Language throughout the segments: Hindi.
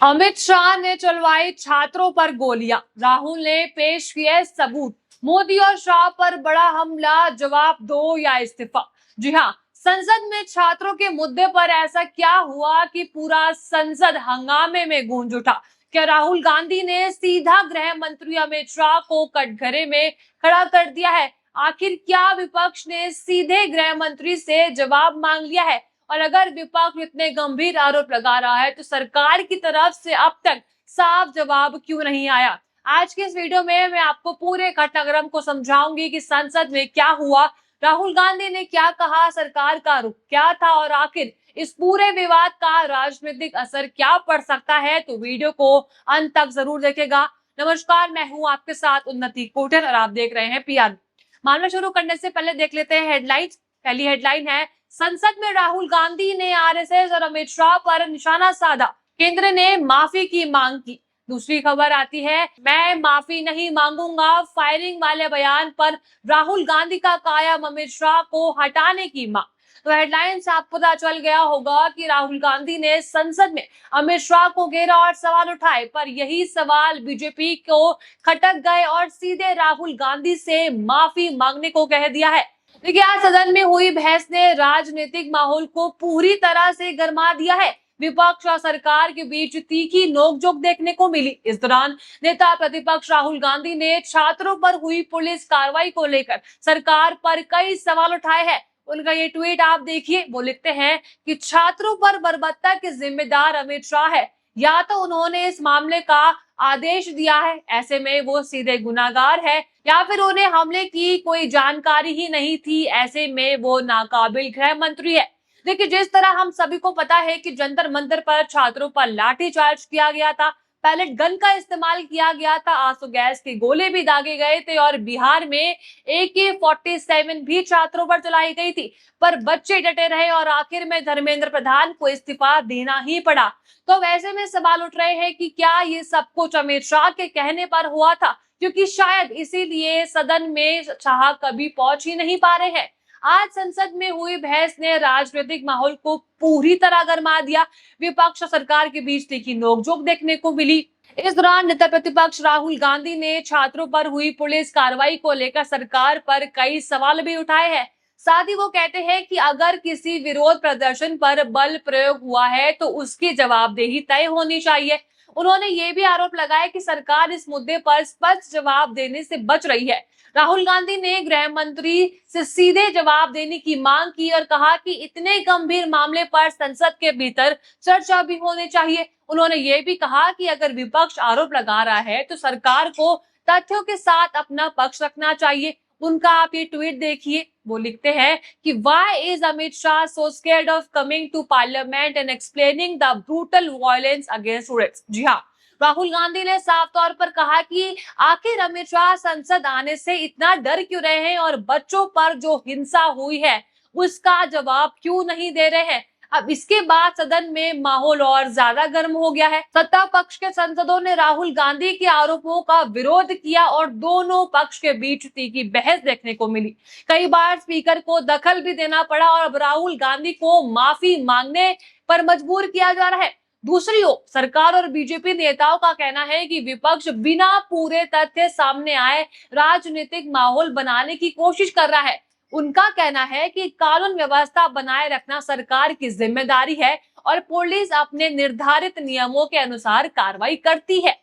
अमित शाह ने चलवाई छात्रों पर गोलियां, राहुल ने पेश किए सबूत। मोदी और शाह पर बड़ा हमला, जवाब दो या इस्तीफा। जी हाँ, संसद में छात्रों के मुद्दे पर ऐसा क्या हुआ कि पूरा संसद हंगामे में गूंज उठा। क्या राहुल गांधी ने सीधा गृह मंत्री अमित शाह को कटघरे में खड़ा कर दिया है? आखिर क्या विपक्ष ने सीधे गृह मंत्री से जवाब मांग लिया है? और अगर विपक्ष इतने गंभीर आरोप लगा रहा है तो सरकार की तरफ से अब तक साफ जवाब क्यों नहीं आया? आज के इस वीडियो में मैं आपको पूरे घटनाक्रम को समझाऊंगी कि संसद में क्या हुआ, राहुल गांधी ने क्या कहा, सरकार का रुख क्या था और आखिर इस पूरे विवाद का राजनीतिक असर क्या पड़ सकता है। तो वीडियो को अंत तक जरूर देखेगा। नमस्कार, मैं हूं आपके साथ उन्नति कोटल और आप देख रहे हैं पीआर। मामला शुरू करने से पहले देख लेते हैं हेडलाइंस। पहली हेडलाइन है, संसद में राहुल गांधी ने आरएसएस और अमित शाह पर निशाना साधा, केंद्र ने माफी की मांग की। दूसरी खबर आती है, मैं माफी नहीं मांगूंगा, फायरिंग वाले बयान पर राहुल गांधी का कायम, अमित शाह को हटाने की मांग। तो हेडलाइन से आपको पता चल गया होगा कि राहुल गांधी ने संसद में अमित शाह को घेरा और सवाल उठाए, पर यही सवाल बीजेपी को खटक गए और सीधे राहुल गांधी से माफी मांगने को कह दिया है। देखिए, आज सदन में हुई बहस ने राजनीतिक माहौल को पूरी तरह से गरमा दिया है। विपक्ष और सरकार के बीच तीखी नोकझोंक देखने को मिली। इस दौरान नेता प्रतिपक्ष राहुल गांधी ने छात्रों पर हुई पुलिस कार्रवाई को लेकर सरकार पर कई सवाल उठाए हैं। उनका ये ट्वीट आप देखिए, वो लिखते हैं कि छात्रों पर बर्बरता के जिम्मेदार अमित शाह है, या तो उन्होंने इस मामले का आदेश दिया है, ऐसे में वो सीधे गुनाहगार है, या फिर उन्हें हमले की कोई जानकारी ही नहीं थी, ऐसे में वो नाकाबिल गृह मंत्री है। देखिए, जिस तरह हम सभी को पता है कि जंतर मंतर पर छात्रों पर लाठीचार्ज किया गया था, पैलेट गन का इस्तेमाल किया गया था, आंसू गैस के गोले भी दागे गए थे और बिहार में AK-47 भी छात्रों पर चलाई गई थी, पर बच्चे डटे रहे और आखिर में धर्मेंद्र प्रधान को इस्तीफा देना ही पड़ा। तो वैसे में सवाल उठ रहे हैं कि क्या ये सब कुछ अमित शाह के कहने पर हुआ था, क्योंकि शायद इसीलिए सदन में शाह कभी पहुंच ही नहीं पा रहे हैं। आज संसद में हुई बहस ने राजनीतिक माहौल को पूरी तरह गरमा दिया। विपक्ष और सरकार के बीच तीखी नोकझोंक देखने को मिली। इस दौरान नेता प्रतिपक्ष राहुल गांधी ने छात्रों पर हुई पुलिस कार्रवाई को लेकर सरकार पर कई सवाल भी उठाए हैं। साथ ही वो कहते हैं कि अगर किसी विरोध प्रदर्शन पर बल प्रयोग हुआ है तो उसकी जवाबदेही तय होनी चाहिए। उन्होंने ये भी आरोप लगाया कि सरकार इस मुद्दे पर स्पष्ट जवाब देने से बच रही है। राहुल गांधी ने गृह मंत्री से सीधे जवाब देने की मांग की और कहा कि इतने गंभीर मामले पर संसद के भीतर चर्चा भी होनी चाहिए। उन्होंने ये भी कहा कि अगर विपक्ष आरोप लगा रहा है तो सरकार को तथ्यों के साथ अपना पक्ष रखना चाहिए। उनका आप ये ट्वीट देखिए, वो लिखते हैं कि why is Amit Shah so scared of coming to parliament and explaining the brutal violence against students? जी हाँ, राहुल गांधी ने साफ तौर पर कहा कि आखिर अमित शाह संसद आने से इतना डर क्यों रहे हैं और बच्चों पर जो हिंसा हुई है उसका जवाब क्यों नहीं दे रहे हैं। अब इसके बाद सदन में माहौल और ज्यादा गर्म हो गया है। सत्ता पक्ष के सांसदों ने राहुल गांधी के आरोपों का विरोध किया और दोनों पक्ष के बीच तीखी बहस देखने को मिली। कई बार स्पीकर को दखल भी देना पड़ा और अब राहुल गांधी को माफी मांगने पर मजबूर किया जा रहा है। दूसरी ओर सरकार और बीजेपी नेताओं का कहना है कि विपक्ष बिना पूरे तथ्य सामने आए राजनीतिक माहौल बनाने की कोशिश कर रहा है। उनका कहना है कि कानून व्यवस्था बनाए रखना सरकार की जिम्मेदारी है और पुलिस अपने निर्धारित नियमों के अनुसार कार्रवाई करती है।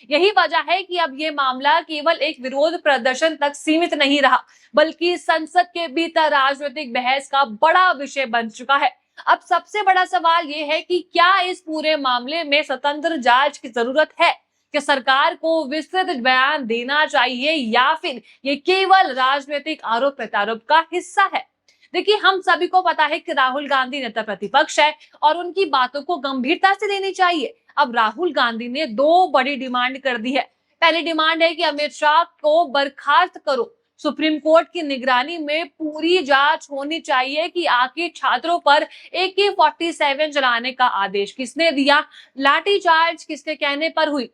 यही वजह है कि अब ये मामला केवल एक विरोध प्रदर्शन तक सीमित नहीं रहा, बल्कि संसद के भीतर राजनीतिक बहस का बड़ा विषय बन चुका है। अब सबसे बड़ा सवाल ये है कि क्या इस पूरे मामले में स्वतंत्र जांच की जरूरत है, कि सरकार को विस्तृत बयान देना चाहिए या फिर ये केवल राजनीतिक आरोप प्रत्यारोप का हिस्सा है। देखिए, हम सभी को पता है कि राहुल गांधी नेता प्रतिपक्ष है और उनकी बातों को गंभीरता से लेनी चाहिए। अब राहुल गांधी ने दो बड़ी डिमांड कर दी है। पहली डिमांड है कि अमित शाह को बर्खास्त करो। सुप्रीम कोर्ट की निगरानी में पूरी जांच होनी चाहिए कि आखिर छात्रों पर AK-47 चलाने का आदेश किसने दिया, लाठीचार्ज किसके कहने पर हुई।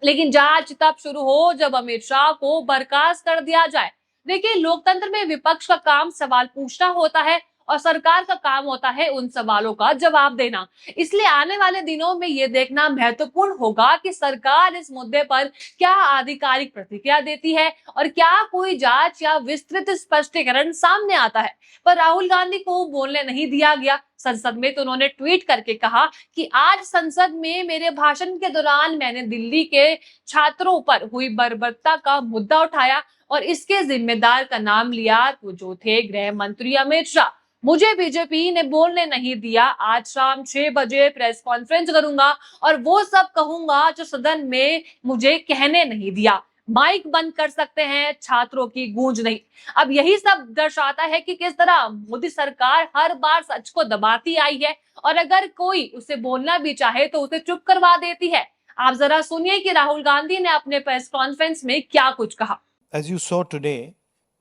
लेकिन जांच तब शुरू हो जब अमित शाह को बर्खास्त कर दिया जाए। देखिए, लोकतंत्र में विपक्ष का काम सवाल पूछना होता है और सरकार का काम होता है उन सवालों का जवाब देना। इसलिए आने वाले दिनों में ये देखना महत्वपूर्ण होगा कि सरकार इस मुद्दे पर क्या आधिकारिक प्रतिक्रिया देती है और क्या कोई जांच या विस्तृत स्पष्टीकरण सामने आता है। पर राहुल गांधी को बोलने नहीं दिया गया। संसद में तो उन्होंने ट्वीट करके कहा कि आज संसद में मेरे भाषण के दौरान मैंने दिल्ली के छात्रों पर हुई बर्बरता का मुद्दा उठाया और इसके जिम्मेदार का नाम लिया, तो जो थे गृह मंत्री अमित शाह। मुझे बीजेपी ने बोलने नहीं दिया। आज शाम 6 बजे प्रेस कॉन्फ्रेंस करूंगा और वो सब कहूंगा जो सदन में मुझे कहने नहीं दिया। माइक बंद कर सकते हैं, छात्रों की गूंज नहीं। अब यही सब दर्शाता है कि किस तरह मोदी सरकार हर बार सच को दबाती आई है और अगर कोई उसे बोलना भी चाहे तो उसे चुप करवा देती है। आप जरा सुनिए कि राहुल गांधी ने अपने प्रेस कॉन्फ्रेंस में क्या कुछ कहा। As you saw today,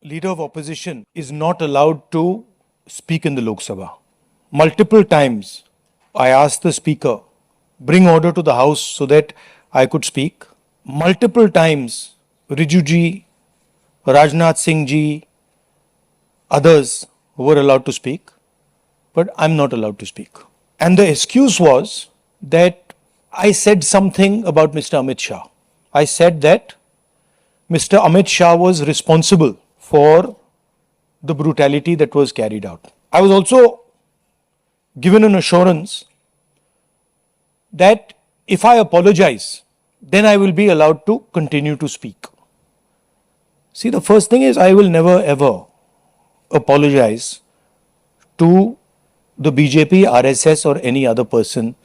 leader of opposition is not allowed to speak in the Lok Sabha. Multiple times I asked the speaker, bring order to the house so that I could speak. Multiple times Riju ji, Rajnath Singh ji, others were allowed to speak, but I'm not allowed to speak. And the excuse was that I said something about Mr. Amit Shah. I said that Mr. Amit Shah was responsible for the brutality that was carried out. I was also given an assurance that if I apologize, then I will be allowed to continue to speak. See, the first thing is I will never ever apologize to the BJP, RSS or any other person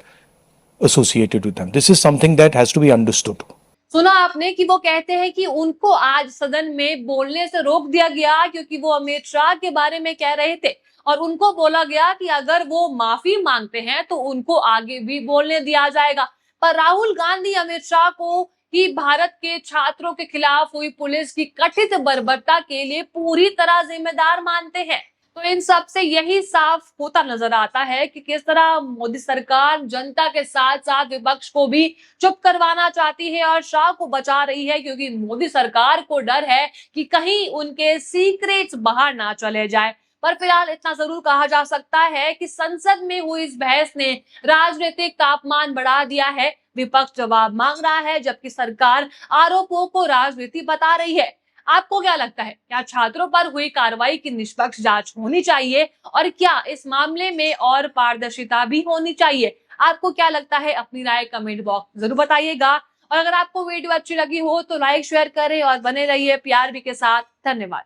associated with them. This is something that has to be understood. सुना आपने कि वो कहते हैं कि उनको आज सदन में बोलने से रोक दिया गया क्योंकि वो अमित शाह के बारे में कह रहे थे और उनको बोला गया कि अगर वो माफी मांगते हैं तो उनको आगे भी बोलने दिया जाएगा। पर राहुल गांधी अमित शाह को ही भारत के छात्रों के खिलाफ हुई पुलिस की कथित बर्बरता के लिए पूरी तरह जिम्मेदार मानते हैं। तो इन सब से यही साफ होता नजर आता है कि किस तरह मोदी सरकार जनता के साथ साथ विपक्ष को भी चुप करवाना चाहती है और शाह को बचा रही है, क्योंकि मोदी सरकार को डर है कि कहीं उनके सीक्रेट्स बाहर ना चले जाए। पर फिलहाल इतना जरूर कहा जा सकता है कि संसद में हुई इस बहस ने राजनीतिक तापमान बढ़ा दिया है। विपक्ष जवाब मांग रहा है जबकि सरकार आरोपों को राजनीति बता रही है। आपको क्या लगता है, क्या छात्रों पर हुई कार्रवाई की निष्पक्ष जांच होनी चाहिए और क्या इस मामले में और पारदर्शिता भी होनी चाहिए? आपको क्या लगता है, अपनी राय कमेंट बॉक्स जरूर बताइएगा। और अगर आपको वीडियो अच्छी लगी हो तो लाइक शेयर करें और बने रहिए PRB के साथ। धन्यवाद।